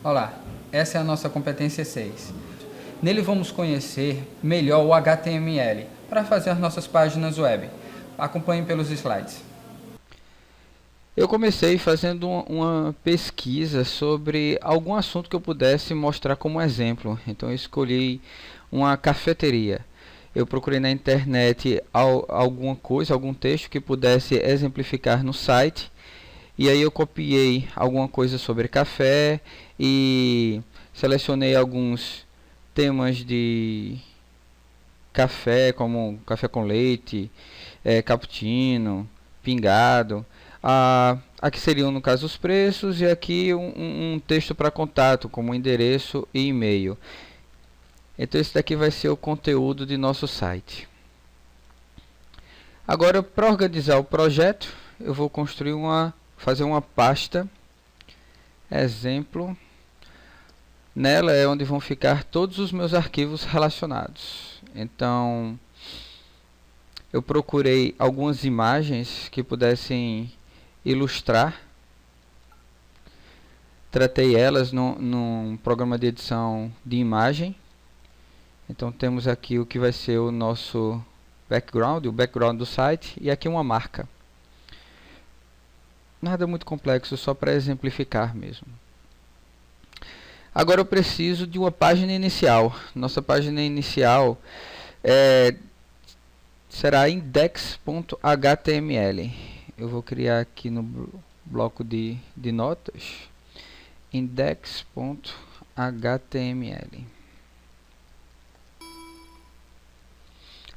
Olá, essa é a nossa competência 6. Nele vamos conhecer melhor o HTML para fazer as nossas páginas web. Acompanhe pelos slides. Eu comecei fazendo uma pesquisa sobre algum assunto que eu pudesse mostrar como exemplo. Então eu escolhi uma cafeteria. Eu procurei na internet alguma coisa, algum texto que pudesse exemplificar no site. E aí eu copiei alguma coisa sobre café e selecionei alguns temas de café, como café com leite, cappuccino, pingado. Aqui seriam, no caso, os preços, e aqui um texto para contato, como endereço e e-mail. Então esse daqui vai ser o conteúdo de nosso site. Agora, para organizar o projeto, eu vou fazer uma pasta exemplo. Nela é onde vão ficar todos os meus arquivos relacionados. Então eu procurei algumas imagens que pudessem ilustrar. Tratei elas num programa de edição de imagem. Então temos aqui o que vai ser o nosso background, o background do site, e aqui uma marca. Nada muito complexo, só para exemplificar mesmo. Agora eu preciso de uma página inicial. Nossa página inicial será index.html. Eu vou criar aqui no bloco de notas index.html.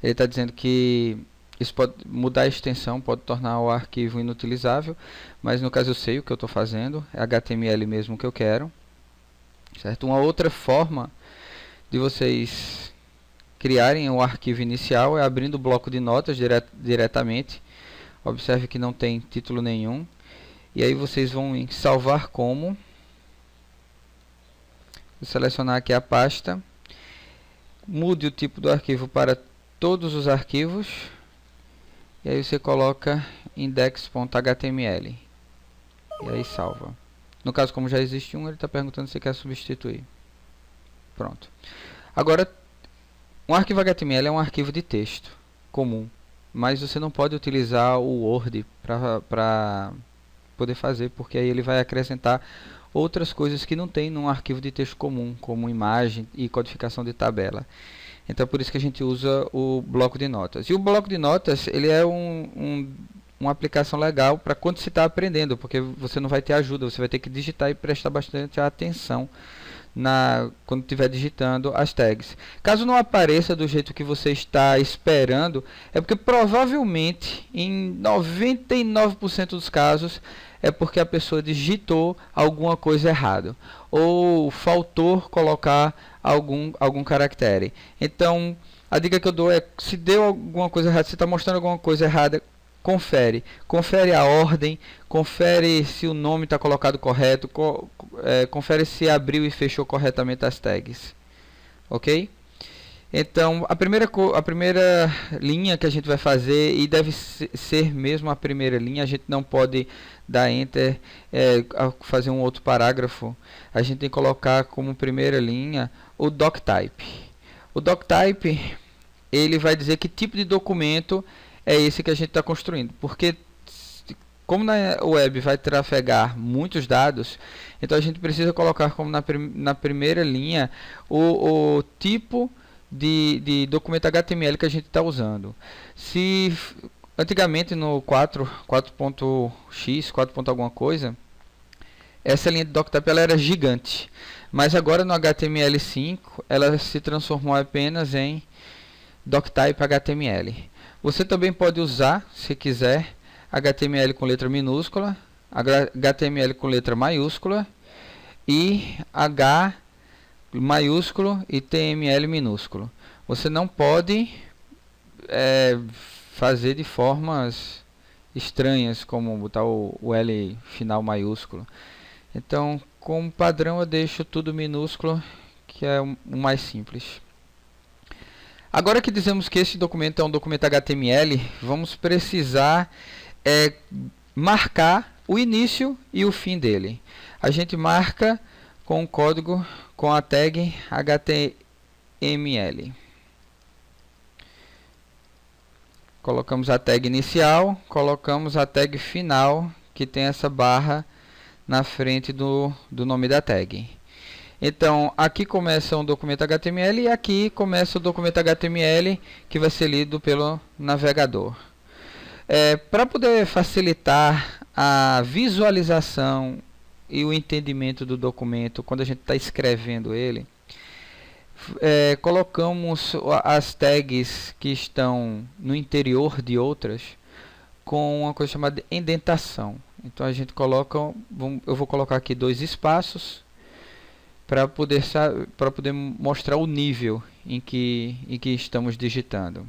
Ele está dizendo que isso pode mudar a extensão, pode tornar o arquivo inutilizável, mas no caso eu sei o que eu estou fazendo, é HTML mesmo que eu quero. Certo? Uma outra forma de vocês criarem o arquivo inicial é abrindo o bloco de notas diretamente. Observe que não tem título nenhum. E aí vocês vão em salvar como. Vou selecionar aqui a pasta. Mude o tipo do arquivo para todos os arquivos. E aí você coloca index.html. E aí salva. No caso, como já existe um, ele está perguntando se quer substituir. Pronto. Agora, um arquivo HTML é um arquivo de texto comum, mas você não pode utilizar o Word para poder fazer, porque aí ele vai acrescentar outras coisas que não tem num arquivo de texto comum, como imagem e codificação de tabela. Então, por isso que a gente usa o bloco de notas. E o bloco de notas, ele é uma aplicação legal para quando você está aprendendo, porque você não vai ter ajuda, você vai ter que digitar e prestar bastante atenção quando estiver digitando as tags. Caso não apareça do jeito que você está esperando, é porque provavelmente, em 99% dos casos, é porque a pessoa digitou alguma coisa errada, ou faltou colocar algum caractere. Então, a dica que eu dou é, se deu alguma coisa errada, se está mostrando alguma coisa errada, confere a ordem, confere se o nome está colocado correto, confere se abriu e fechou corretamente as tags, ok? Então a primeira linha que a gente vai fazer, e deve ser mesmo a primeira linha, a gente não pode dar enter, fazer um outro parágrafo, a gente tem que colocar como primeira linha o doctype. O doctype, ele vai dizer que tipo de documento é esse que a gente está construindo, porque como na web vai trafegar muitos dados, então a gente precisa colocar como na primeira linha o tipo de documento HTML que a gente está usando. Se antigamente no 4.x, 4. alguma coisa, essa linha de doctype ela era gigante, mas agora no HTML5 ela se transformou apenas em doctype HTML. Você também pode usar, se quiser, HTML com letra minúscula, HTML com letra maiúscula e H maiúsculo e TML minúsculo. Você não pode fazer de formas estranhas, como botar o L final maiúsculo. Então, como padrão, eu deixo tudo minúsculo, que é o mais simples. Agora que dizemos que esse documento é um documento HTML, vamos precisar marcar o início e o fim dele. A gente marca com o código, com a tag HTML. Colocamos a tag inicial, colocamos a tag final, que tem essa barra na frente do nome da tag. Então, aqui começa um documento HTML e aqui começa o documento HTML que vai ser lido pelo navegador. Para poder facilitar a visualização e o entendimento do documento quando a gente está escrevendo ele, colocamos as tags que estão no interior de outras com uma coisa chamada indentação. Então a gente coloca, eu vou colocar aqui 2 espaços para poder mostrar o nível em que estamos digitando.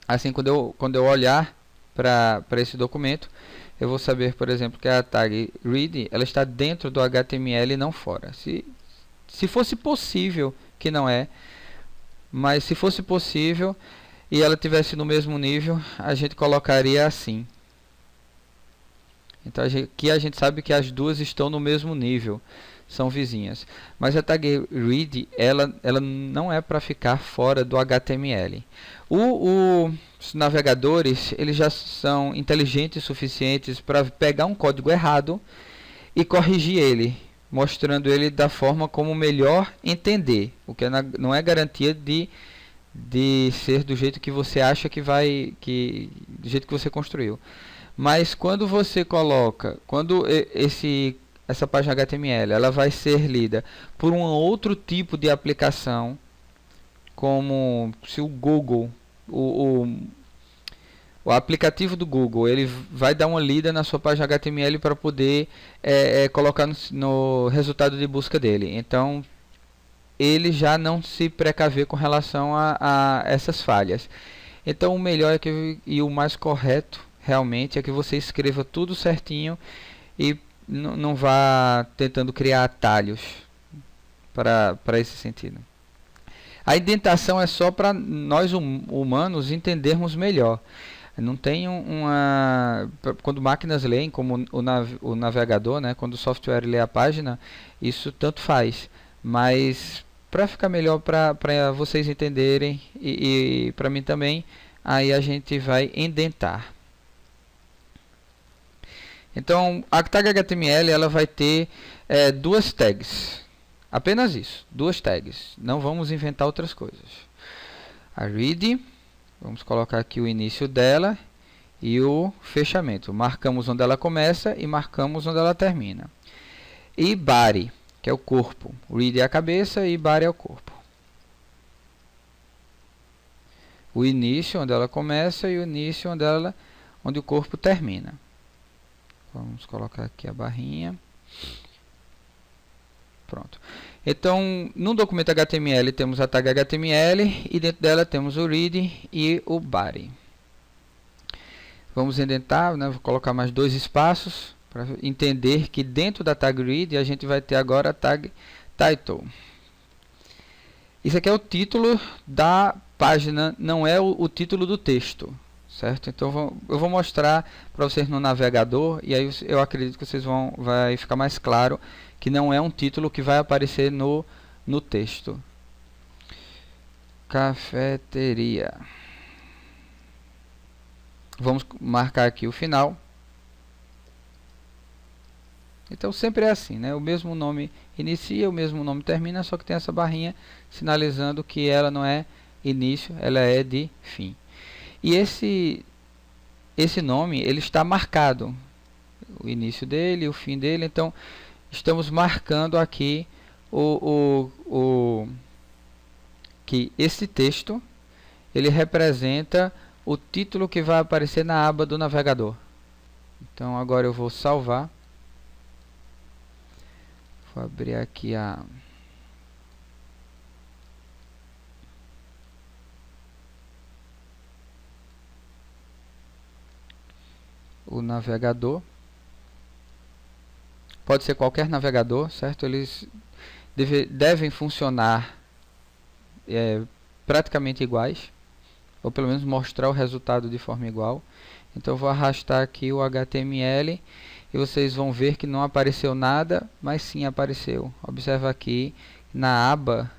Assim, quando eu olhar para esse documento, eu vou saber, por exemplo, que a tag read ela está dentro do HTML e não fora. Se fosse possível, que não é, mas se fosse possível e ela tivesse no mesmo nível, a gente colocaria assim. Então aqui a gente sabe que as duas estão no mesmo nível, são vizinhas. Mas a tag read ela não é para ficar fora do HTML. Os navegadores eles já são inteligentes o suficientes para pegar um código errado e corrigir ele, mostrando ele da forma como melhor entender, o que não é garantia de ser do jeito que você acha que vai, do jeito que você construiu. Mas quando você coloca, essa página HTML, ela vai ser lida por um outro tipo de aplicação, como se o Google, o aplicativo do Google, ele vai dar uma lida na sua página HTML para poder colocar no resultado de busca dele. Então, ele já não se precaver com relação a essas falhas. Então, o melhor e o mais correto realmente é que você escreva tudo certinho e não vá tentando criar atalhos para esse sentido. A indentação é só para nós humanos entendermos melhor. Não tem quando máquinas leem, como o navegador, né, quando o software lê a página, isso tanto faz. Mas para ficar melhor para vocês entenderem e para mim também, aí a gente vai indentar. Então, a tag HTML ela vai ter 2 tags. Apenas isso, 2 tags. Não vamos inventar outras coisas. A read, vamos colocar aqui o início dela e o fechamento. Marcamos onde ela começa e marcamos onde ela termina. E body, que é o corpo. Read é a cabeça e body é o corpo. O início onde ela começa e o início onde o corpo termina. Vamos colocar aqui a barrinha. Pronto. Então, no documento HTML temos a tag HTML e dentro dela temos o read e o body. Vamos indentar, né? Vou colocar mais 2 espaços para entender que dentro da tag read a gente vai ter agora a tag title. Isso aqui é o título da página, não é o título do texto. Certo? Então eu vou mostrar para vocês no navegador e aí eu acredito que vocês vai ficar mais claro que não é um título que vai aparecer no texto. Cafeteria. Vamos marcar aqui o final. Então sempre é assim, né? O mesmo nome inicia, o mesmo nome termina, só que tem essa barrinha sinalizando que ela não é início, ela é de fim. E esse nome ele está marcado, o início dele, o fim dele. Então estamos marcando aqui que esse texto ele representa o título que vai aparecer na aba do navegador. Então agora eu vou salvar. Vou abrir aqui o navegador. Pode ser qualquer navegador, certo? Eles devem funcionar praticamente iguais, ou pelo menos mostrar o resultado de forma igual. Então eu vou arrastar aqui o HTML e vocês vão ver que não apareceu nada, mas sim apareceu. Observa aqui na aba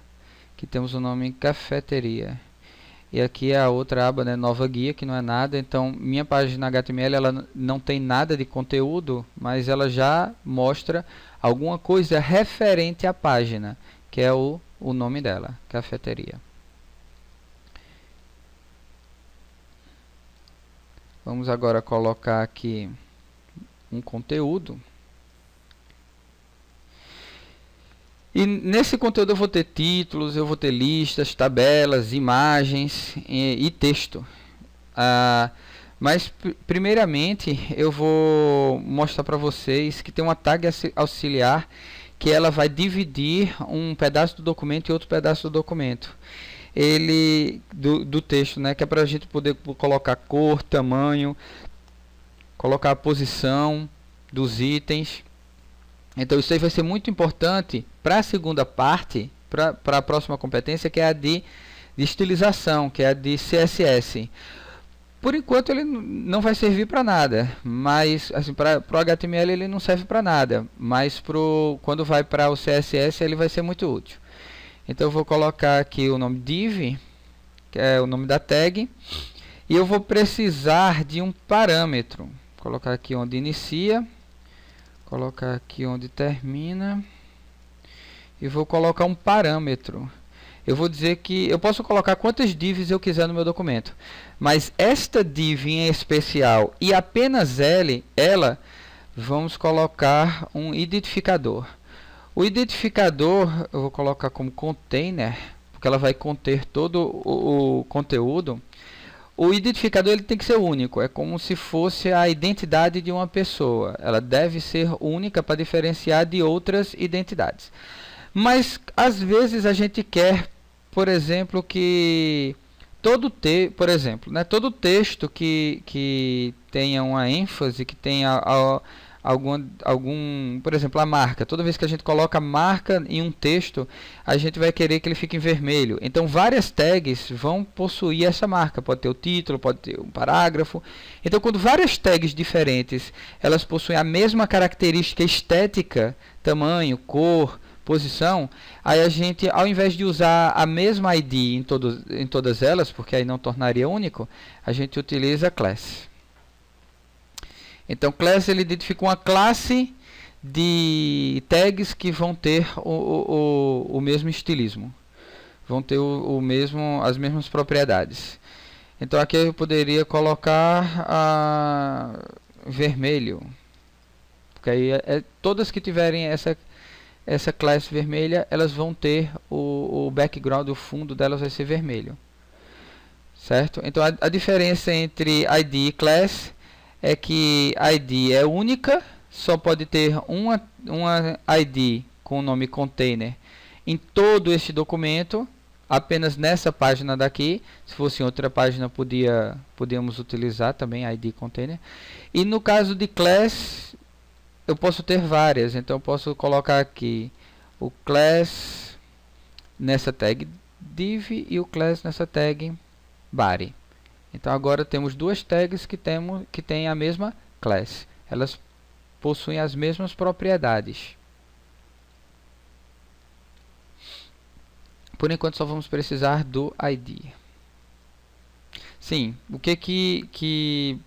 que temos o nome cafeteria. E aqui é a outra aba, né, nova guia, que não é nada. Então minha página HTML ela não tem nada de conteúdo, mas ela já mostra alguma coisa referente à página, que é o nome dela, cafeteria. Vamos agora colocar aqui um conteúdo. E nesse conteúdo eu vou ter títulos, eu vou ter listas, tabelas, imagens e texto. Mas primeiramente eu vou mostrar para vocês que tem uma tag auxiliar que ela vai dividir um pedaço do documento e outro pedaço do documento. Do texto, né, que é para a gente poder colocar cor, tamanho, colocar a posição dos itens. Então isso aí vai ser muito importante para a segunda parte, para a próxima competência, que é a de estilização, que é a de CSS. Por enquanto ele não vai servir para nada, mas assim, para o HTML ele não serve para nada, mas quando vai para o CSS ele vai ser muito útil. Então eu vou colocar aqui o nome div, que é o nome da tag, e eu vou precisar de um parâmetro. Vou colocar aqui onde inicia, colocar aqui onde termina, e vou colocar um parâmetro. Eu vou dizer que eu posso colocar quantas divs eu quiser no meu documento, mas esta div em especial e apenas ela, vamos colocar um identificador. O identificador eu vou colocar como container, porque ela vai conter todo o conteúdo. O identificador ele tem que ser único, é como se fosse a identidade de uma pessoa. Ela deve ser única para diferenciar de outras identidades. Mas às vezes a gente quer, por exemplo, que todo texto que tenha uma ênfase, que tenha por exemplo, a marca. Toda vez que a gente coloca a marca em um texto, a gente vai querer que ele fique em vermelho. Então várias tags vão possuir essa marca. Pode ter o título, pode ter um parágrafo. Então quando várias tags diferentes, elas possuem a mesma característica estética, tamanho, cor, posição, aí a gente, ao invés de usar a mesma ID em todas elas, porque aí não tornaria único, a gente utiliza class. Então class ele identifica uma classe de tags que vão ter o mesmo estilismo, vão ter as mesmas propriedades. Então aqui eu poderia colocar vermelho, porque aí todas que tiverem essa classe vermelha, elas vão ter o background, o fundo delas vai ser vermelho, certo? Então a diferença entre ID e class é que ID é única, só pode ter uma ID com o nome container em todo este documento, apenas nessa página daqui. Se fosse em outra página podíamos utilizar também ID container. E no caso de class eu posso ter várias, então eu posso colocar aqui o class nessa tag div e o class nessa tag body. Então agora temos duas tags que têm a mesma class, elas possuem as mesmas propriedades. Por enquanto só vamos precisar do ID. Sim, o que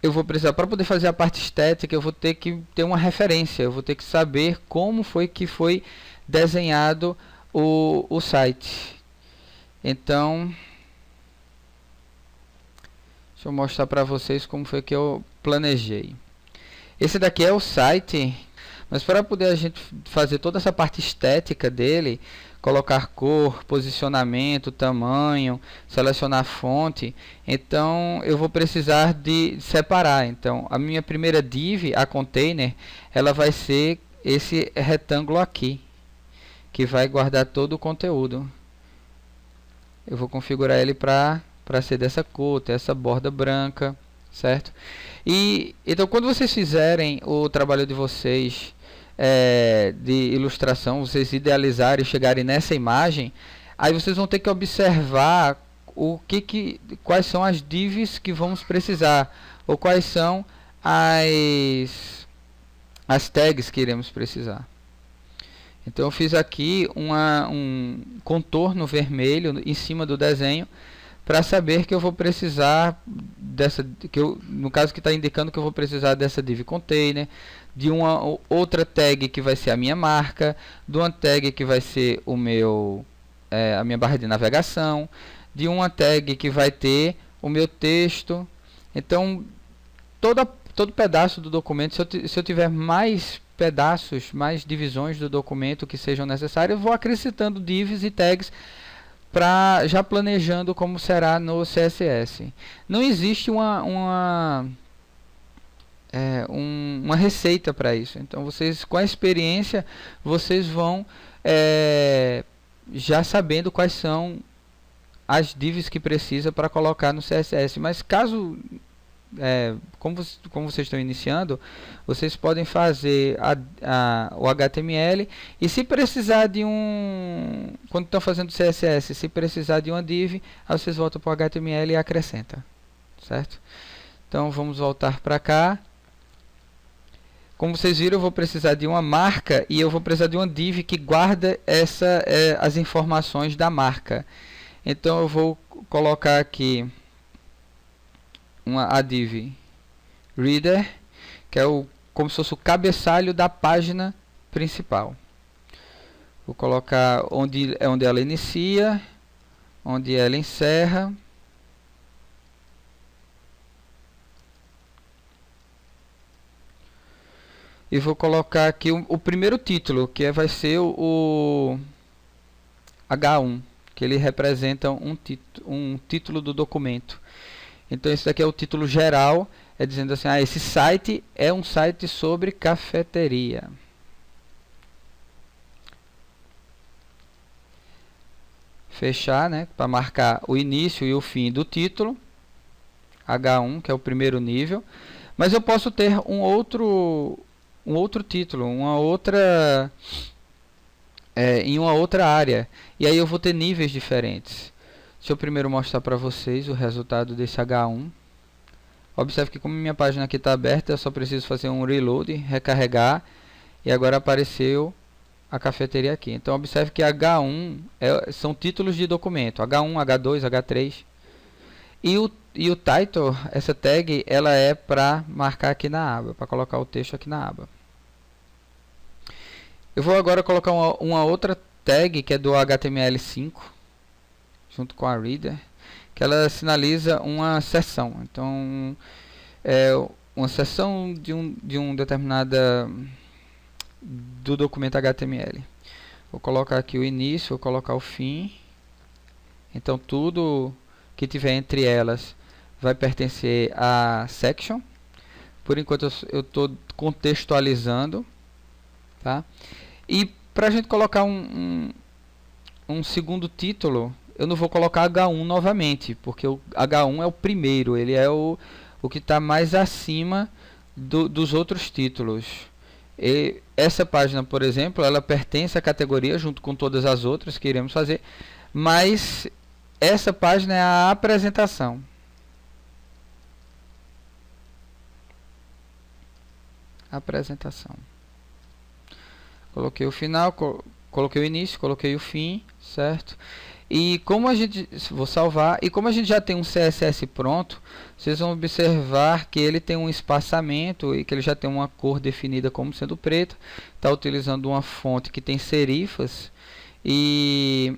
eu vou precisar para poder fazer a parte estética? Eu vou ter que ter uma referência, eu vou ter que saber como foi que foi desenhado o site. Então, deixa eu mostrar para vocês como foi que eu planejei. Esse daqui é o site, mas para poder a gente fazer toda essa parte estética dele, colocar cor, posicionamento, tamanho, selecionar fonte, então eu vou precisar de separar. Então a minha primeira div, a container, ela vai ser esse retângulo aqui, que vai guardar todo o conteúdo. Eu vou configurar ele para ser dessa cor, ter essa borda branca, certo? E então, quando vocês fizerem o trabalho de vocês de ilustração, vocês idealizarem e chegarem nessa imagem, aí vocês vão ter que observar quais são as divs que vamos precisar, ou quais são as tags que iremos precisar. Então eu fiz aqui um contorno vermelho em cima do desenho para saber que eu vou precisar dessa, no caso que está indicando que eu vou precisar dessa div container, de uma outra tag que vai ser a minha marca, de uma tag que vai ser a minha barra de navegação, de uma tag que vai ter o meu texto. Então todo pedaço do documento, se eu tiver mais pedaços, mais divisões do documento que sejam necessárias, eu vou acrescentando divs e tags já planejando como será no CSS. Não existe uma receita para isso. Então vocês, com a experiência, vocês vão já sabendo quais são as divs que precisa para colocar no CSS. Mas caso como vocês estão iniciando, vocês podem fazer o HTML, e se precisar de quando estão fazendo CSS, se precisar de uma div, aí vocês voltam para o HTML e acrescenta, certo? Então vamos voltar para cá. Como vocês viram, eu vou precisar de uma marca e eu vou precisar de uma div que guarda as informações da marca. Então eu vou colocar aqui a div reader, que é como se fosse o cabeçalho da página principal. Vou colocar onde ela inicia, onde ela encerra, e vou colocar aqui o primeiro título, que vai ser o H1, que ele representa um título do documento. Então esse daqui é o título geral, dizendo assim, esse site é um site sobre cafeteria. Fechar, né, para marcar o início e o fim do título. H1, que é o primeiro nível. Mas eu posso ter um outro título, em uma outra área. E aí eu vou ter níveis diferentes. Deixa eu primeiro mostrar para vocês o resultado desse H1. Observe que como minha página aqui está aberta, eu só preciso fazer um reload, recarregar, e agora apareceu a cafeteria aqui. Então observe que H1 são títulos de documento, H1, H2, H3. E o title, essa tag, ela é para marcar aqui na aba, para colocar o texto aqui na aba. Eu vou agora colocar uma outra tag, que é do HTML5, junto com a reader, que ela sinaliza uma seção. Então uma seção de um determinada do documento HTML. Vou colocar aqui o início, vou colocar o fim. Então tudo que tiver entre elas vai pertencer a section. Por enquanto eu estou contextualizando, tá? E para a gente colocar um segundo título, eu não vou colocar H1 novamente, porque o H1 é o primeiro, ele é o que está mais acima dos outros títulos. E essa página, por exemplo, ela pertence à categoria junto com todas as outras que iremos fazer, mas essa página é a apresentação. Apresentação. Coloquei o final, coloquei o início, coloquei o fim, certo? E como vou salvar, e como a gente já tem um CSS pronto, vocês vão observar que ele tem um espaçamento e que ele já tem uma cor definida como sendo preta. Está utilizando uma fonte que tem serifas e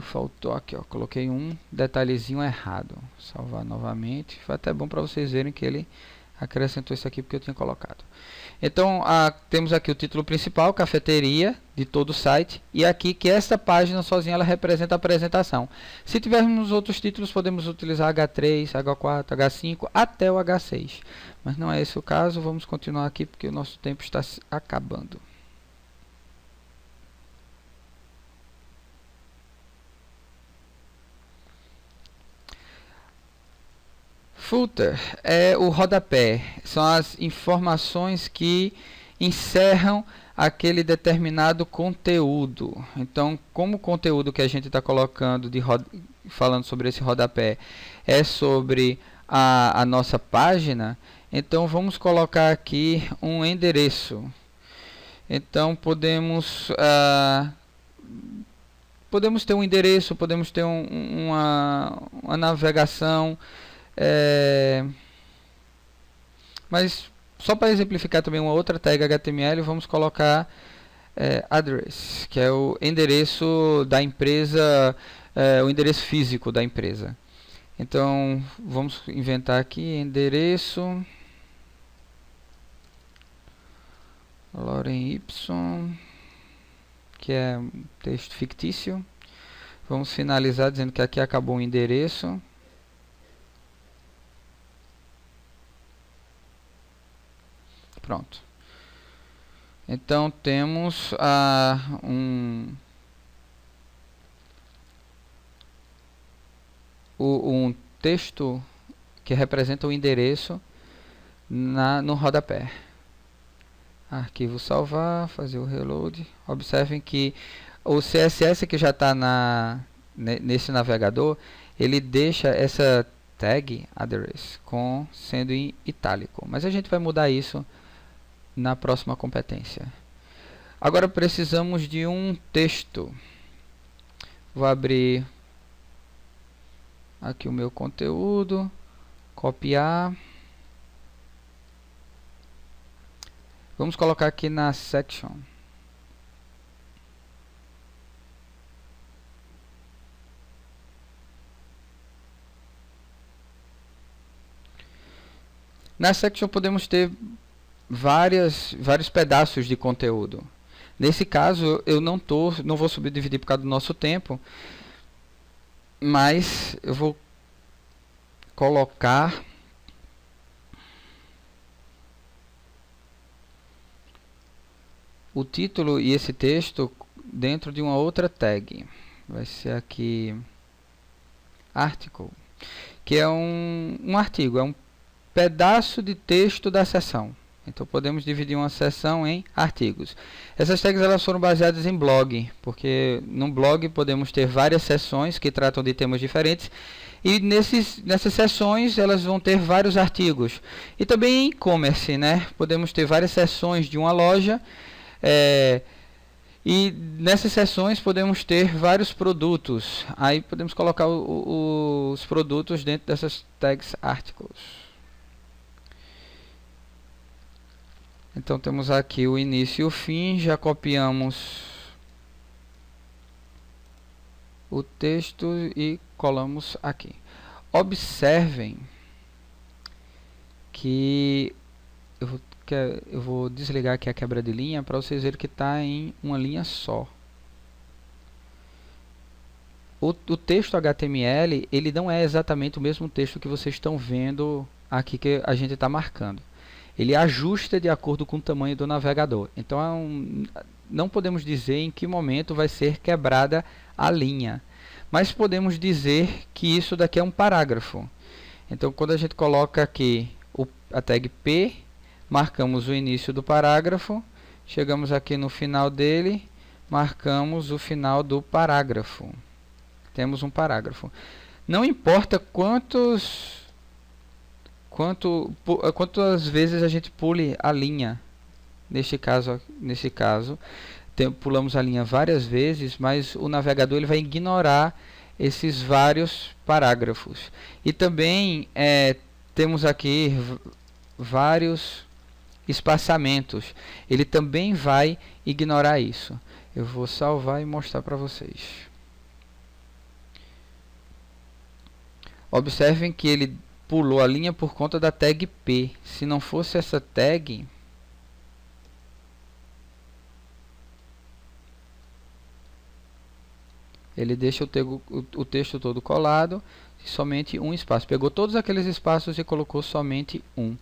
faltou aqui, ó, coloquei um detalhezinho errado. Salvar novamente. Foi até bom para vocês verem que ele acrescentou isso aqui porque eu tinha colocado. Então temos aqui o título principal, cafeteria, de todo o site, e aqui que esta página sozinha ela representa a apresentação. Se tivermos outros títulos, podemos utilizar H3, H4, H5 até o H6, mas não é esse o caso. Vamos continuar aqui porque o nosso tempo está acabando. Footer é o rodapé, são as informações que encerram aquele determinado conteúdo. Então, como o conteúdo que a gente está colocando, falando sobre esse rodapé, é sobre a nossa página, então vamos colocar aqui um endereço. Então, podemos ter um endereço, podemos ter uma navegação, mas só para exemplificar também uma outra tag HTML, vamos colocar address, que é o endereço da empresa, o endereço físico da empresa. Então, vamos inventar aqui endereço Loren Y, que é um texto fictício. Vamos finalizar dizendo que aqui acabou o endereço. Pronto. Então temos um texto que representa o endereço no rodapé. Arquivo salvar, fazer o reload. Observem que o CSS que já está nesse navegador, ele deixa essa tag address sendo em itálico. Mas a gente vai mudar isso na próxima competência. Agora precisamos de um texto. Vou abrir aqui o meu conteúdo, copiar. Vamos colocar aqui na section. Na section podemos ter vários pedaços de conteúdo. Nesse caso, eu não vou subdividir por causa do nosso tempo, mas eu vou colocar o título e esse texto dentro de uma outra tag. Vai ser aqui article, que é um artigo, é um pedaço de texto da seção. Então podemos dividir uma seção em artigos. Essas tags elas foram baseadas em blog, porque no blog podemos ter várias seções que tratam de temas diferentes, e nessas seções elas vão ter vários artigos. E também em e-commerce, né? Podemos ter várias seções de uma loja, e nessas seções podemos ter vários produtos. Aí podemos colocar os produtos dentro dessas tags articles. Então temos aqui o início e o fim, já copiamos o texto e colamos aqui. Observem que eu vou desligar aqui a quebra de linha para vocês verem que está em uma linha só. O texto HTML, ele não é exatamente o mesmo texto que vocês estão vendo aqui que a gente está marcando. Ele ajusta de acordo com o tamanho do navegador. Então, não podemos dizer em que momento vai ser quebrada a linha. Mas podemos dizer que isso daqui é um parágrafo. Então, quando a gente coloca aqui a tag P, marcamos o início do parágrafo, chegamos aqui no final dele, marcamos o final do parágrafo. Temos um parágrafo. Não importa quantas vezes a gente pule a linha. Nesse caso pulamos a linha várias vezes, mas o navegador ele vai ignorar esses vários parágrafos. E também temos aqui vários espaçamentos. Ele também vai ignorar isso. Eu vou salvar e mostrar para vocês. Observem que ele pulou a linha por conta da tag P. Se não fosse essa tag, ele deixa o texto todo colado e somente um espaço. Pegou todos aqueles espaços e colocou somente um.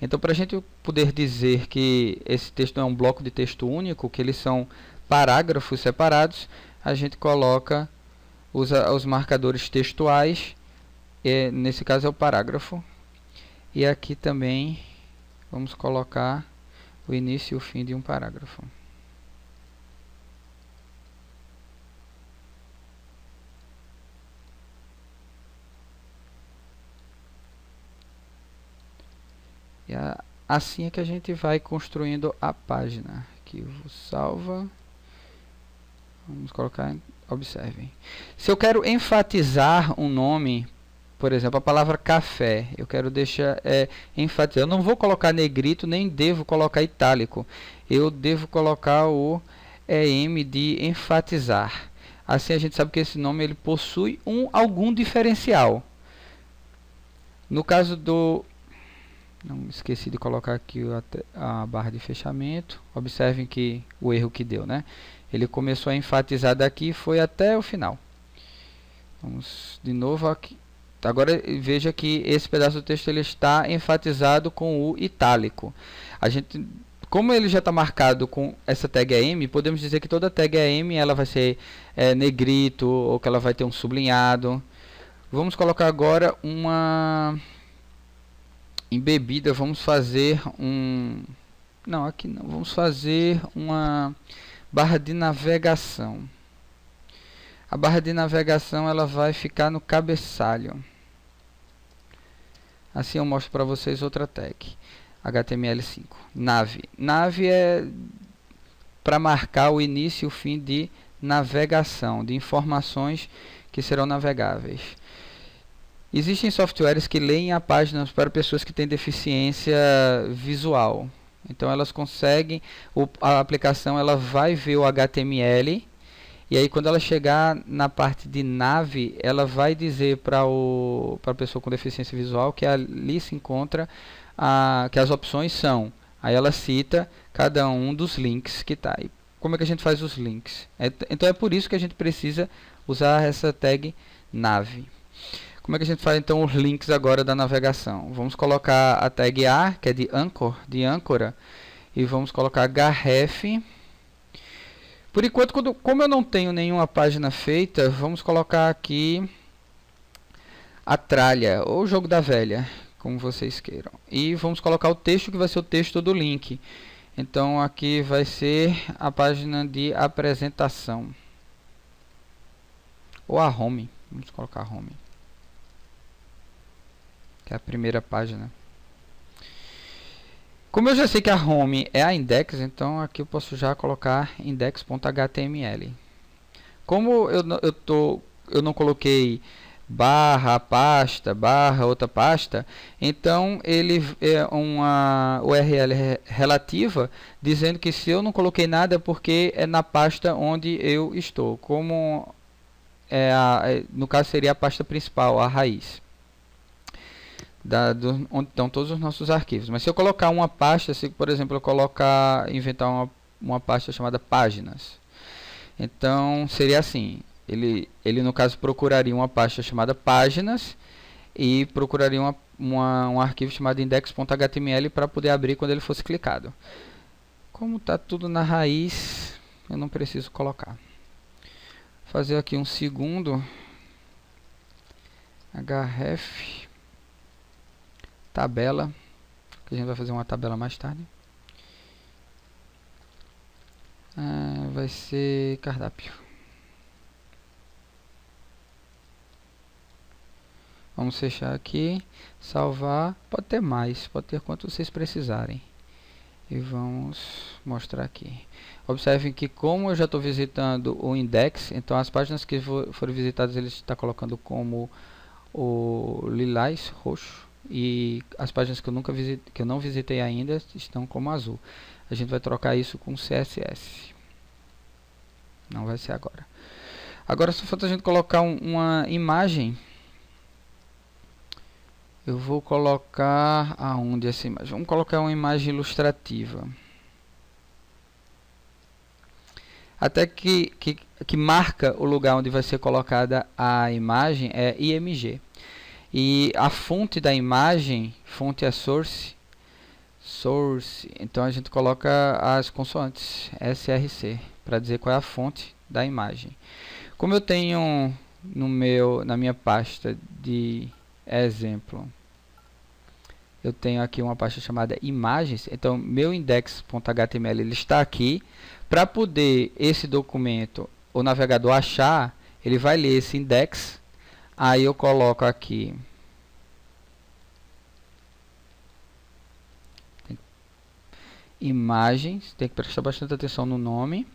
Então, para a gente poder dizer que esse texto não é um bloco de texto único, que eles são parágrafos separados, a gente usa os marcadores textuais. Nesse caso é o parágrafo, E aqui também vamos colocar o início e o fim de um parágrafo. E assim é que a gente vai construindo a página. Arquivo salva. Vamos colocar, observem. Se eu quero enfatizar um nome, por exemplo, a palavra café, eu quero deixar enfatizar. Eu não vou colocar negrito, nem devo colocar itálico. Eu devo colocar o EM de enfatizar. Assim a gente sabe que esse nome ele possui algum diferencial. No caso do... Não esqueci de colocar aqui a barra de fechamento. Observem que o erro que deu, né? Ele começou a enfatizar daqui e foi até o final. Vamos de novo aqui. Agora veja que esse pedaço do texto ele está enfatizado com o itálico. Como ele já está marcado com essa tag AM, podemos dizer que toda tag AM ela vai ser negrito ou que ela vai ter um sublinhado. Vamos colocar agora uma embebida. Vamos fazer não, aqui não. Vamos fazer uma barra de navegação. A barra de navegação ela vai ficar no cabeçalho. Assim eu mostro para vocês outra tag. HTML5. Nave. Nave é para marcar o início e o fim de navegação, de informações que serão navegáveis. Existem softwares que leem a página para pessoas que têm deficiência visual. Então elas conseguem, a aplicação ela vai ver o HTML e aí quando ela chegar na parte de nave, ela vai dizer para a pessoa com deficiência visual que ali se encontra, que as opções são, aí ela cita cada um dos links que está aí. Como é que a gente faz os links? Então é por isso que a gente precisa usar essa tag nave. Como é que a gente faz então os links agora da navegação? Vamos colocar a tag A, que é de anchor, de âncora, e vamos colocar href. Por enquanto, como eu não tenho nenhuma página feita, vamos colocar aqui a tralha, ou o jogo da velha, como vocês queiram. E vamos colocar o texto que vai ser o texto do link. Então aqui vai ser a página de apresentação. Ou a home, vamos colocar a home, que é a primeira página. Como eu já sei que a home é a index, então aqui eu posso já colocar index.html. Como eu não coloquei barra pasta, barra outra pasta, então ele é uma URL relativa, dizendo que se eu não coloquei nada é porque é na pasta onde eu estou. Como no caso seria a pasta principal, a raiz. Onde estão todos os nossos arquivos. Mas se eu colocar uma pasta, se por exemplo eu inventar uma pasta chamada páginas, então seria assim, ele no caso procuraria uma pasta chamada páginas e procuraria um arquivo chamado index.html para poder abrir quando ele fosse clicado. Como está tudo na raiz, eu não preciso colocar. Vou fazer aqui um segundo href tabela, que a gente vai fazer uma tabela mais tarde. Vai ser cardápio. Vamos fechar aqui, salvar, pode ter mais, pode ter quanto vocês precisarem. E vamos mostrar aqui. Observem que como eu já estou visitando o index, então as páginas que foram visitadas ele está colocando como o lilás, roxo. E as páginas que eu não visitei ainda estão como azul. A gente vai trocar isso com CSS. Não vai ser agora. Agora só falta a gente colocar uma imagem. Eu vou colocar aonde essa imagem? Vamos colocar uma imagem ilustrativa. Até que marca o lugar onde vai ser colocada a imagem é IMG. E a fonte da imagem, fonte é source, então a gente coloca as consoantes SRC para dizer qual é a fonte da imagem. Como eu tenho na minha pasta de exemplo eu tenho aqui uma pasta chamada imagens, então meu index.html ele está aqui. Para poder esse documento, o navegador achar, ele vai ler esse index, aí eu coloco aqui imagens, tem que prestar bastante atenção no nome,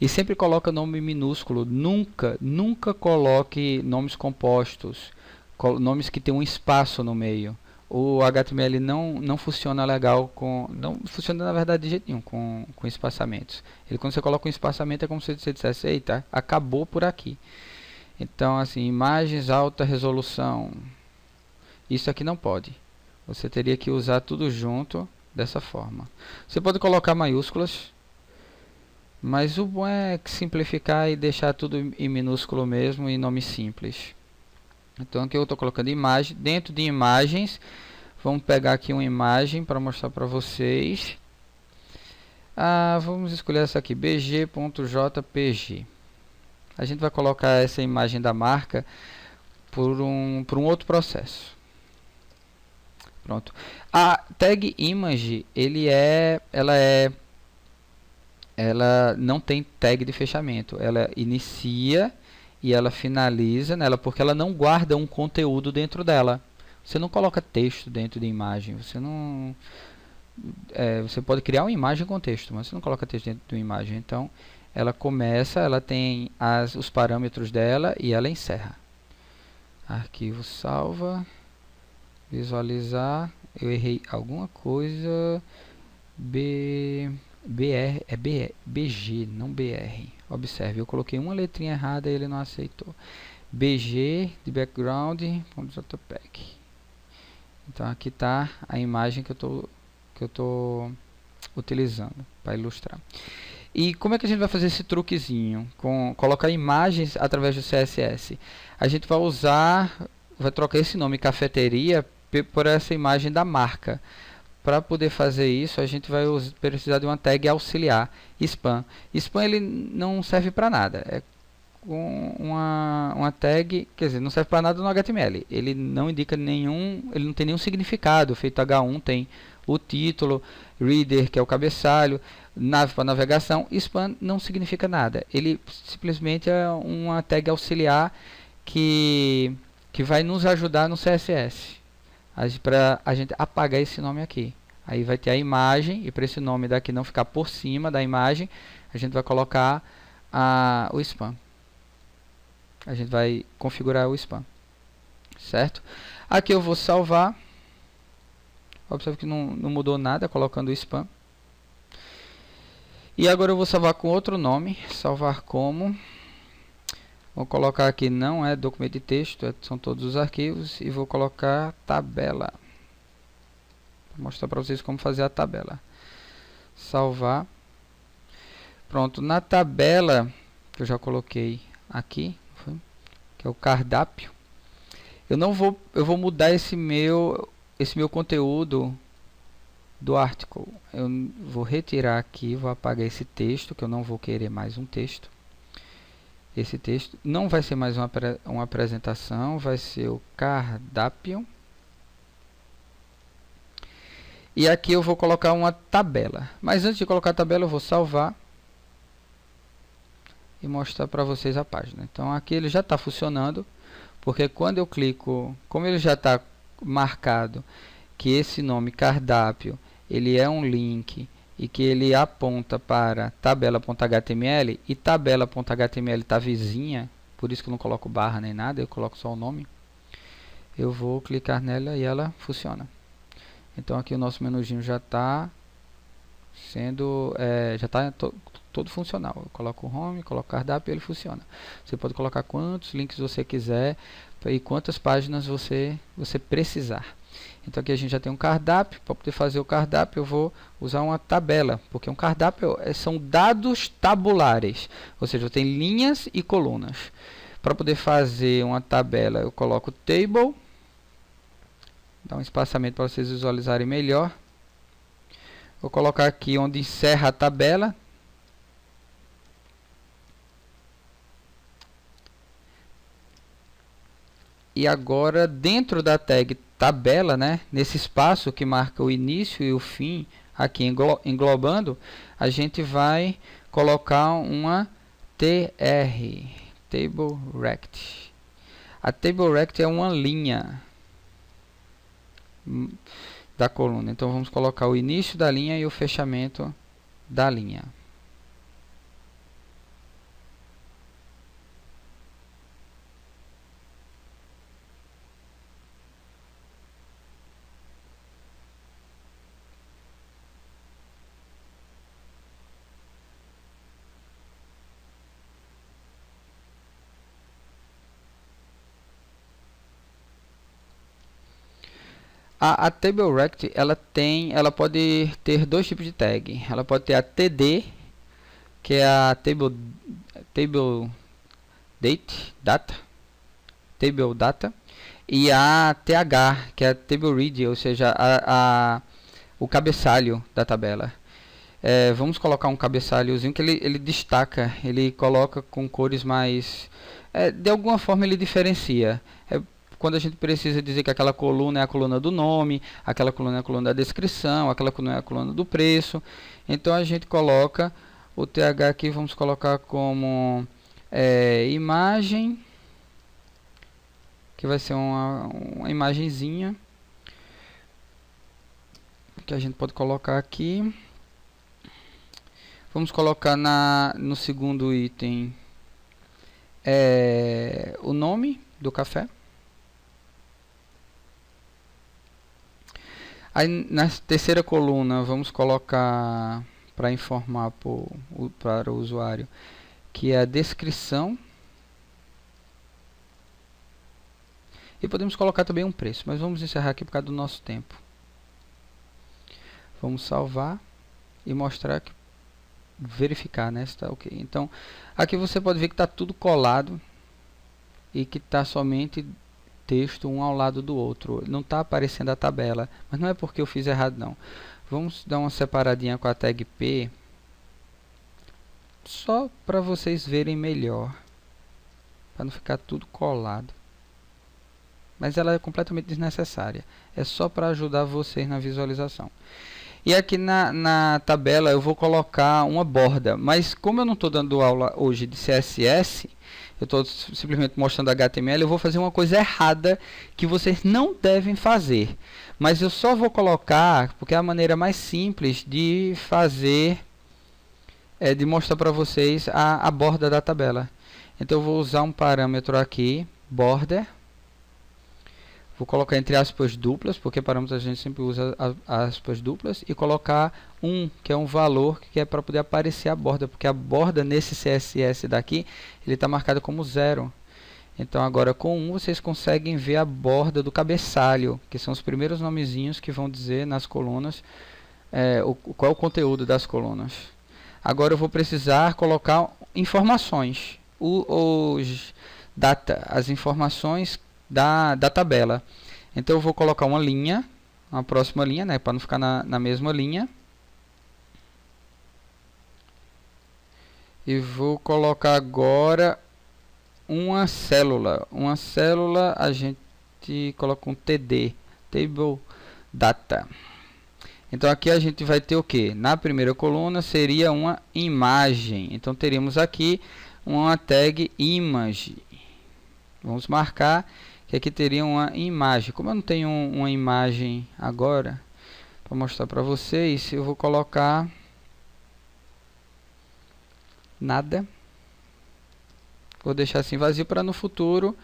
e sempre coloca nome minúsculo, nunca coloque nomes compostos, nomes que tem um espaço no meio. O HTML não funciona legal não funciona na verdade de jeito nenhum com espaçamentos. Quando você coloca um espaçamento é como se você dissesse, eita, acabou por aqui. Então assim, imagens alta resolução, isso aqui não pode. Você teria que usar tudo junto dessa forma. Você pode colocar maiúsculas, mas o bom é simplificar e deixar tudo em minúsculo mesmo e nome simples. Então aqui eu estou colocando imagem. Dentro de imagens, vamos pegar aqui uma imagem para mostrar para vocês. Vamos escolher essa aqui, bg.jpg. A gente vai colocar essa imagem da marca por um outro processo. Pronto. A tag image, ela não tem tag de fechamento. Ela inicia e ela finaliza nela, porque ela não guarda um conteúdo dentro dela. Você não coloca texto dentro de imagem. Você pode criar uma imagem com texto, mas você não coloca texto dentro de uma imagem. Então, ela começa, ela tem os parâmetros dela e ela encerra. Arquivo salva. Visualizar. Eu errei alguma coisa. BG, não BR. Observe, eu coloquei uma letrinha errada e ele não aceitou. BG de background.jpg. Então aqui está a imagem que eu tô utilizando para ilustrar. E como é que a gente vai fazer esse truquezinho? Colocar imagens através do CSS. A gente vai trocar esse nome cafeteria por essa imagem da marca. Para poder fazer isso, a gente vai precisar de uma tag auxiliar, spam. Spam ele não serve para nada. É uma tag, quer dizer, não serve para nada no HTML. Ele não indica ele não tem nenhum significado. Feito H1 tem o título, reader que é o cabeçalho, nave para navegação. Spam não significa nada. Ele simplesmente é uma tag auxiliar que vai nos ajudar no CSS. Para a gente apagar esse nome aqui. Aí vai ter a imagem, e para esse nome daqui não ficar por cima da imagem, a gente vai colocar o spam. A gente vai configurar o spam. Certo? Aqui eu vou salvar. Observe que não mudou nada colocando o spam. E agora eu vou salvar com outro nome. Salvar como. Vou colocar aqui, não é documento de texto, são todos os arquivos. E vou colocar tabela. Vou mostrar para vocês como fazer a tabela. Salvar. Pronto, na tabela, que eu já coloquei aqui, que é o cardápio. Eu vou mudar esse meu conteúdo do article. Eu vou retirar aqui, vou apagar esse texto, que eu não vou querer mais um texto. Esse texto não vai ser mais uma apresentação, vai ser o cardápio. E aqui eu vou colocar uma tabela. Mas antes de colocar a tabela, eu vou salvar e mostrar para vocês a página. Então aqui ele já está funcionando, porque quando eu clico, como ele já está marcado que esse nome cardápio, ele é um link e que ele aponta para tabela.html, e tabela.html está vizinha, por isso que eu não coloco barra nem nada, eu coloco só o nome. Eu vou clicar nela e ela funciona. Então aqui o nosso menuzinho já está sendo, todo funcional. Eu coloco o home, coloco o cardápio e ele funciona. Você pode colocar quantos links você quiser e quantas páginas você precisar. Então aqui a gente já tem um cardápio. Para poder fazer o cardápio eu vou usar uma tabela, porque um cardápio são dados tabulares, ou seja, tem linhas e colunas. Para poder fazer uma tabela eu coloco table, dá um espaçamento para vocês visualizarem melhor. Vou colocar aqui onde encerra a tabela. E agora, dentro da tag tabela, né, nesse espaço que marca o início e o fim, aqui englobando, a gente vai colocar uma TR, Table Rect. A Table Rect é uma linha da coluna. Então vamos colocar o início da linha e o fechamento da linha. A Table Rect ela pode ter dois tipos de tag. Ela pode ter a TD, que é a Table Data, Table Data, e a TH, que é a Table Read, ou seja, o cabeçalho da tabela. Vamos colocar um cabeçalhozinho que ele destaca, ele coloca com cores mais... de alguma forma ele diferencia. Quando a gente precisa dizer que aquela coluna é a coluna do nome, aquela coluna é a coluna da descrição, aquela coluna é a coluna do preço. Então a gente coloca o TH aqui, vamos colocar como imagem, que vai ser uma imagenzinha que a gente pode colocar aqui. Vamos colocar no segundo item o nome do café. Aí na terceira coluna vamos colocar, para informar para o usuário, que é a descrição. E podemos colocar também um preço, mas vamos encerrar aqui por causa do nosso tempo. Vamos salvar e mostrar que verificar, né, se está ok. Então aqui você pode ver que está tudo colado e que está somente texto um ao lado do outro, não está aparecendo a tabela, mas não é porque eu fiz errado não. Vamos dar uma separadinha com a tag P, só para vocês verem melhor, para não ficar tudo colado, mas ela é completamente desnecessária, é só para ajudar vocês na visualização. E aqui na tabela eu vou colocar uma borda, mas como eu não estou dando aula hoje de CSS, eu estou simplesmente mostrando HTML, eu vou fazer uma coisa errada que vocês não devem fazer. Mas eu só vou colocar, porque é a maneira mais simples de fazer, de mostrar para vocês a borda da tabela. Então eu vou usar um parâmetro aqui, border. Vou colocar entre aspas duplas, porque parâmetros a gente sempre usa aspas duplas, e colocar que é um valor que é para poder aparecer a borda, porque a borda nesse CSS daqui, ele está marcado como 0. Então agora com 1 vocês conseguem ver a borda do cabeçalho, que são os primeiros nomezinhos que vão dizer nas colunas qual é o conteúdo das colunas. Agora eu vou precisar colocar informações, as informações da tabela. Então eu vou colocar uma linha, uma próxima linha, né, para não ficar na mesma linha. E vou colocar agora uma célula. Uma célula a gente coloca um TD, Table Data. Então aqui a gente vai ter o que? Na primeira coluna seria uma imagem. Então teríamos aqui uma tag image. Vamos marcar que aqui teria uma imagem. Como eu não tenho uma imagem agora para mostrar para vocês, eu vou colocar nada. Vou deixar assim vazio para no futuro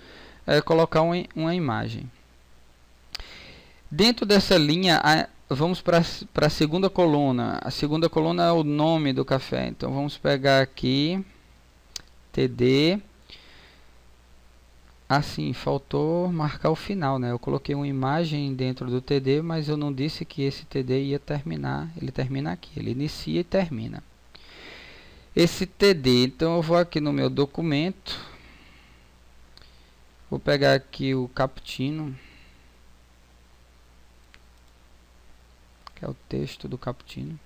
colocar uma imagem. Dentro dessa linha, vamos para a segunda coluna. A segunda coluna é o nome do café. Então vamos pegar aqui TD. Assim, faltou marcar o final, né? Eu coloquei uma imagem dentro do TD, mas eu não disse que esse TD ia terminar. Ele termina aqui, ele inicia e termina. Esse TD, então eu vou aqui no meu documento. Vou pegar aqui o cappuccino, que é o texto do cappuccino.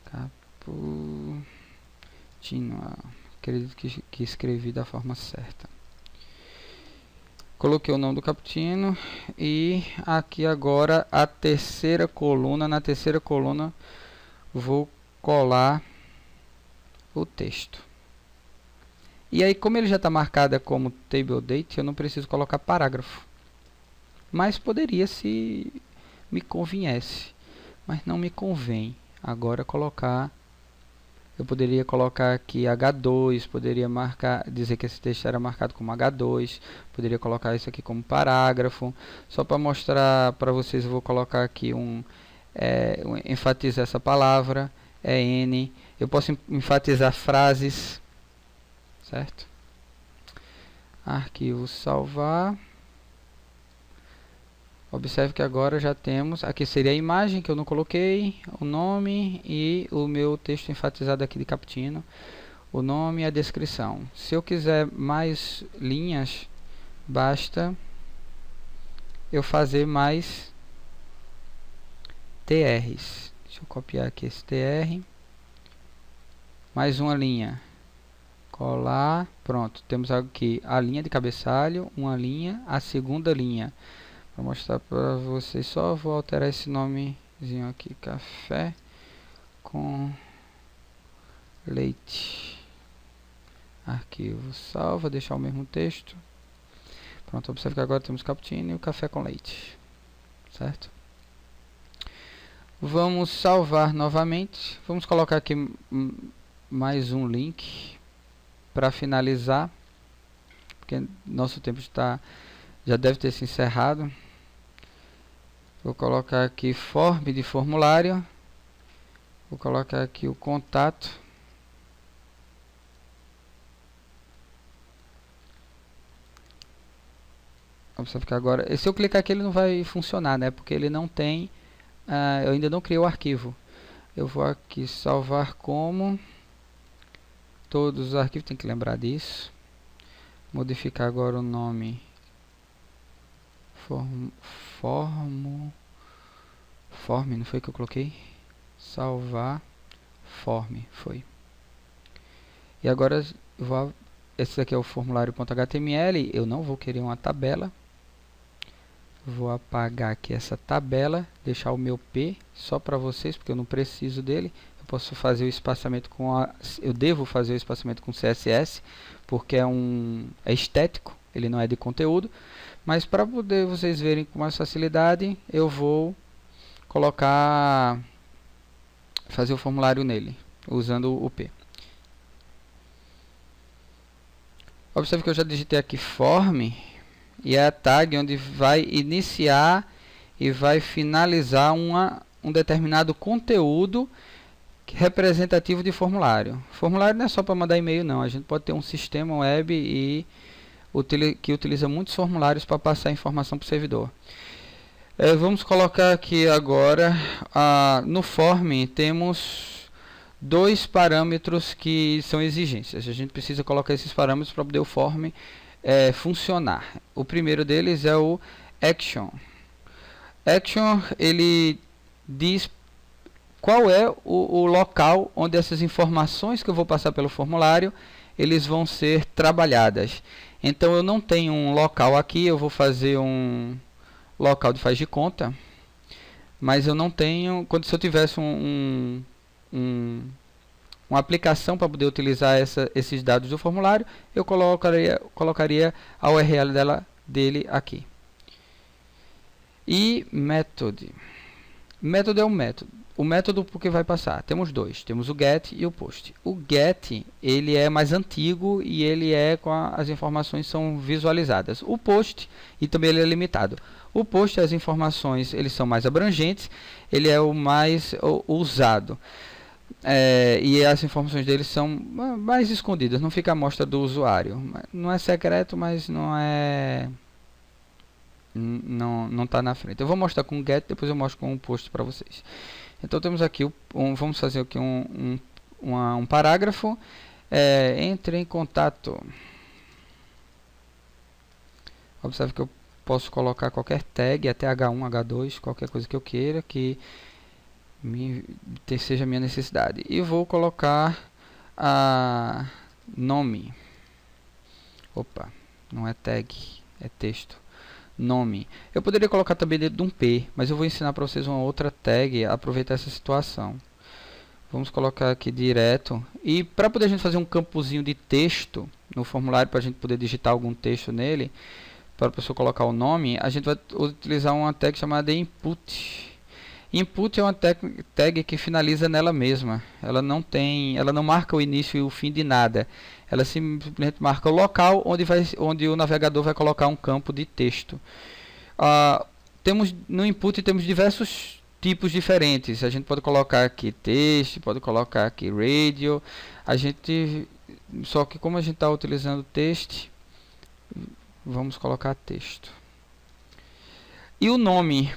Cappuccino, acredito que escrevi da forma certa. Coloquei o nome do cappuccino e aqui agora a terceira coluna. Na terceira coluna vou colar o texto. E aí, como ele já está marcado como table date, eu não preciso colocar parágrafo. Mas poderia se me conviesse, mas não me convém agora colocar. Eu poderia colocar aqui H2, poderia dizer que esse texto era marcado como H2, poderia colocar isso aqui como parágrafo. Só para mostrar para vocês, eu vou colocar aqui enfatizar essa palavra, é N. Eu posso enfatizar frases, certo? Arquivo salvar. Observe que agora já temos, aqui seria a imagem que eu não coloquei, o nome e o meu texto enfatizado aqui de cappuccino, o nome e a descrição. Se eu quiser mais linhas, basta eu fazer mais TRs. Deixa eu copiar aqui esse TR, mais uma linha, colar, pronto, temos aqui a linha de cabeçalho, uma linha, a segunda linha. Vou mostrar para vocês, só vou alterar esse nomezinho aqui, café com leite. Arquivo salva, deixar o mesmo texto. Pronto, observe que agora temos cappuccino e o café com leite, certo? Vamos salvar novamente, vamos colocar aqui mais um link para finalizar, porque nosso tempo já deve ter se encerrado. Vou colocar aqui form de formulário. Vou colocar aqui o contato. Observe que agora, se eu clicar aqui ele não vai funcionar, né? Porque ele não tem, eu ainda não criei o arquivo. Eu vou aqui salvar como. Todos os arquivos, tem que lembrar disso. Modificar agora o nome. Form, não foi que eu coloquei? Salvar form, foi. E agora esse aqui é o formulário.html. Eu não vou querer uma tabela. Vou apagar aqui essa tabela, deixar o meu P só para vocês, porque eu não preciso dele. Eu posso fazer o espaçamento eu devo fazer o espaçamento com CSS, porque é estético, ele não é de conteúdo. Mas para poder vocês verem com mais facilidade, eu vou fazer o formulário nele, usando o P. Observe que eu já digitei aqui form, e é a tag onde vai iniciar e vai finalizar um determinado conteúdo representativo de formulário. Formulário não é só para mandar e-mail, não. A gente pode ter um sistema web que utiliza muitos formulários para passar informação para o servidor. Vamos colocar aqui agora, no form temos dois parâmetros que são exigências. A gente precisa colocar esses parâmetros para poder o form funcionar. O primeiro deles é o action. Action, ele diz qual é o local onde essas informações que eu vou passar pelo formulário, eles vão ser trabalhadas. Então eu não tenho um local aqui, eu vou fazer um local de faz de conta, mas eu não tenho, se eu tivesse uma aplicação para poder utilizar esses dados do formulário, eu colocaria a URL dele aqui. E method. Method é um método. O método porque vai passar. Temos dois. Temos o get e o post. O get, ele é mais antigo e ele as informações são visualizadas. O post, e também ele é limitado. O post, as informações, eles são mais abrangentes. Ele é o mais usado. E as informações deles são mais escondidas. Não fica à mostra do usuário. Não é secreto, mas não é... Não está na frente. Eu vou mostrar com o get, depois eu mostro com o post para vocês. Então temos aqui, vamos fazer aqui um parágrafo. Entre em contato. Observe que eu posso colocar qualquer tag, até H1, H2, qualquer coisa que eu queira, que seja a minha necessidade. E vou colocar nome. Opa, não é tag, é texto. Nome. Eu poderia colocar também dentro de um P, mas eu vou ensinar para vocês uma outra tag, aproveitar essa situação. Vamos colocar aqui direto. E para poder a gente fazer um campozinho de texto no formulário, para a gente poder digitar algum texto nele, para a pessoa colocar o nome, a gente vai utilizar uma tag chamada input. Input é uma tag que finaliza nela mesma. Ela não marca o início e o fim de nada. Ela simplesmente marca o local onde o navegador vai colocar um campo de texto. No input temos diversos tipos diferentes. A gente pode colocar aqui texto, pode colocar aqui radio. Só que como a gente está utilizando texto, vamos colocar texto. E o nome,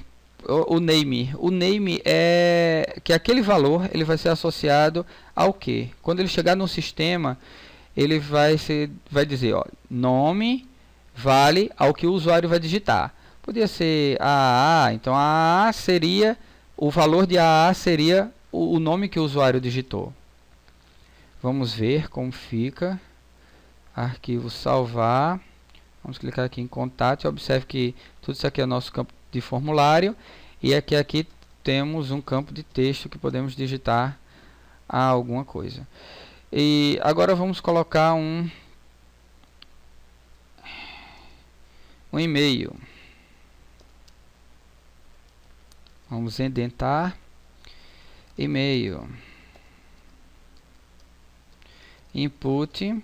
o name é que aquele valor ele vai ser associado ao que? Quando ele chegar no sistema, ele vai dizer, ó, nome vale ao que o usuário vai digitar. Podia ser AAA, então AAA seria, o valor de AAA seria o nome que o usuário digitou. Vamos ver como fica. Arquivo salvar. Vamos clicar aqui em contato e observe que tudo isso aqui é o nosso campo de formulário. E aqui temos um campo de texto que podemos digitar alguma coisa. E agora vamos colocar um e-mail. Vamos indentar e-mail. Input.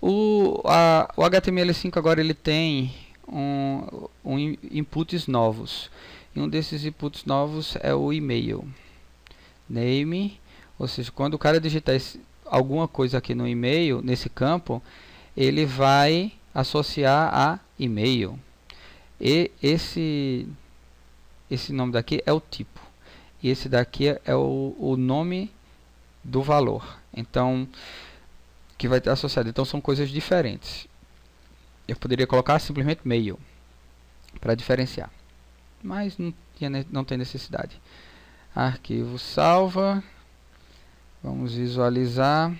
O HTML5 agora ele tem inputs novos. E um desses inputs novos é o e-mail. Name, ou seja, quando o cara digitar alguma coisa aqui no e-mail, nesse campo, ele vai associar a e-mail. E esse nome daqui é o tipo. E esse daqui é o nome do valor. Então, que vai estar associado. Então, são coisas diferentes. Eu poderia colocar simplesmente mail para diferenciar. Mas não tem necessidade. Arquivo salva. Vamos visualizar.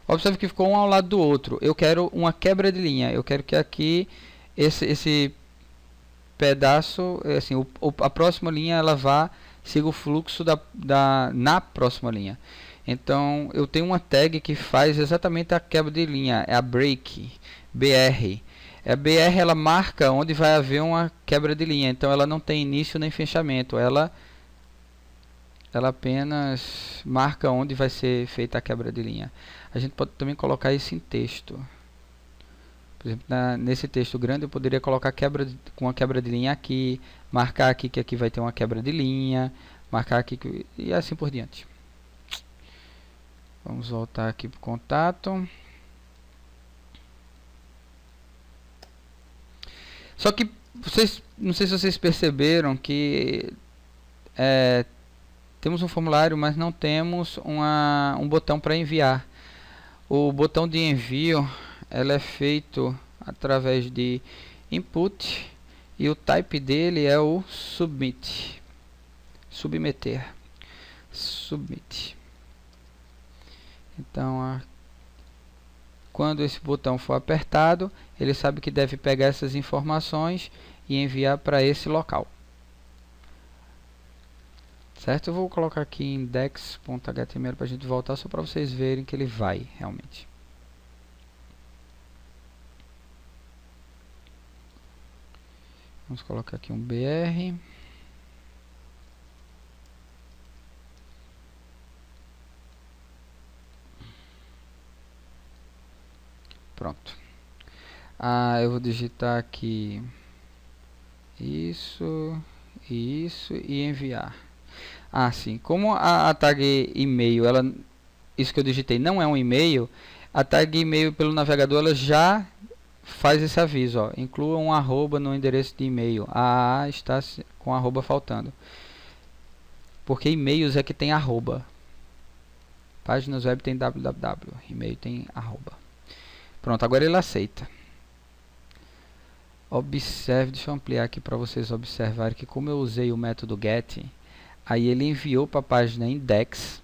Observe que ficou um ao lado do outro. Eu quero uma quebra de linha. Eu quero que aqui esse pedaço, assim, a próxima linha ela siga o fluxo na próxima linha. Então eu tenho uma tag que faz exatamente a quebra de linha, é a break, BR. A BR ela marca onde vai haver uma quebra de linha, então ela não tem início nem fechamento, ela apenas marca onde vai ser feita a quebra de linha. A gente pode também colocar isso em texto. Por exemplo, nesse texto grande eu poderia colocar com uma quebra de linha aqui, marcar aqui que aqui vai ter uma quebra de linha, marcar aqui e assim por diante. Vamos voltar aqui para o contato. Só que não sei se vocês perceberam que temos um formulário, mas não temos um botão para enviar. O botão de envio ela é feito através de input e o type dele é o submit. Submeter. Submit. Então, quando esse botão for apertado, ele sabe que deve pegar essas informações e enviar para esse local. Certo? Eu vou colocar aqui index.html para a gente voltar só para vocês verem que ele vai realmente. Vamos colocar aqui um BR. Pronto. Eu vou digitar aqui isso e enviar. Sim. Como a tag e-mail, isso que eu digitei não é um e-mail, a tag e-mail pelo navegador ela já faz esse aviso, ó, inclua um arroba no endereço de e-mail. Está com arroba faltando. Porque e-mails é que tem arroba. Páginas web tem www, e-mail tem arroba. Pronto, agora ele aceita. Observe, deixa eu ampliar aqui para vocês observarem que como eu usei o método get, aí ele enviou para a página index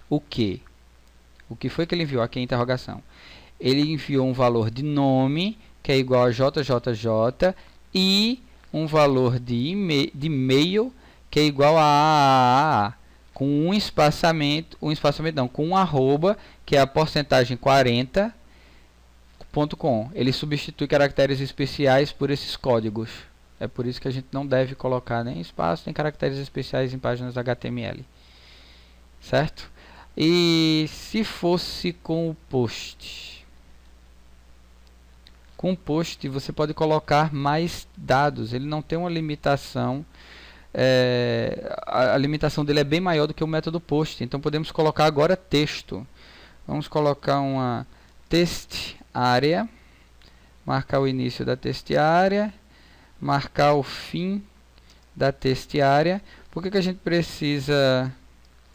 o que? O que foi que ele enviou? Aqui a interrogação. Ele enviou um valor de nome, que é igual a JJJ, e um valor de e-mail, que é igual a AAA, com um espaçamento não, com um arroba, que é a porcentagem 40.com. Ele substitui caracteres especiais por esses códigos. É por isso que a gente não deve colocar nem espaço, nem caracteres especiais em páginas HTML. Certo? E se fosse com o post? Com o post você pode colocar mais dados. Ele não tem uma limitação. A limitação dele é bem maior do que o método post. Então podemos colocar agora texto. Vamos colocar uma test área. Marcar o início da test área. Marcar o fim da test área. Por que a gente precisa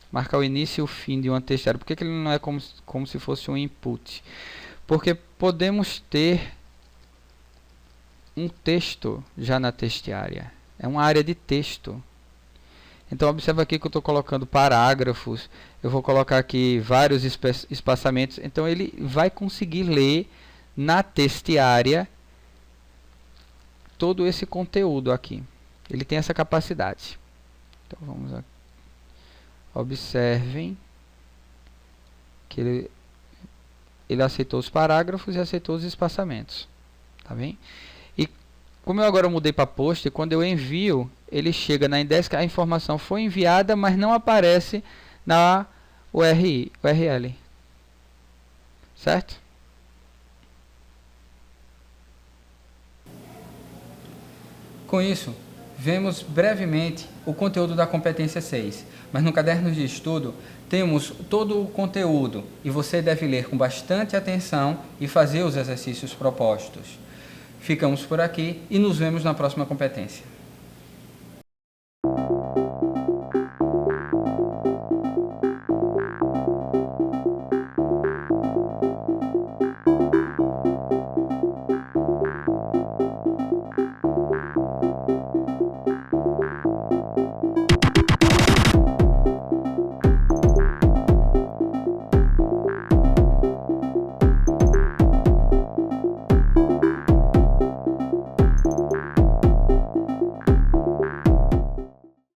marcar o início e o fim de uma test área? Por que ele não é como se fosse um input? Porque podemos ter um texto já na test área. É uma área de texto. Então observa aqui que eu estou colocando parágrafos. Eu vou colocar aqui vários espaçamentos. Então ele vai conseguir ler na test área todo esse conteúdo aqui. Ele tem essa capacidade. Então vamos aqui. Observem que ele aceitou os parágrafos e aceitou os espaçamentos. Tá bem? E como eu agora mudei para post, quando eu envio, ele chega na index, a informação foi enviada, mas não aparece na URL. Certo? Com isso, vemos brevemente o conteúdo da competência 6, mas no caderno de estudo temos todo o conteúdo e você deve ler com bastante atenção e fazer os exercícios propostos. Ficamos por aqui e nos vemos na próxima competência.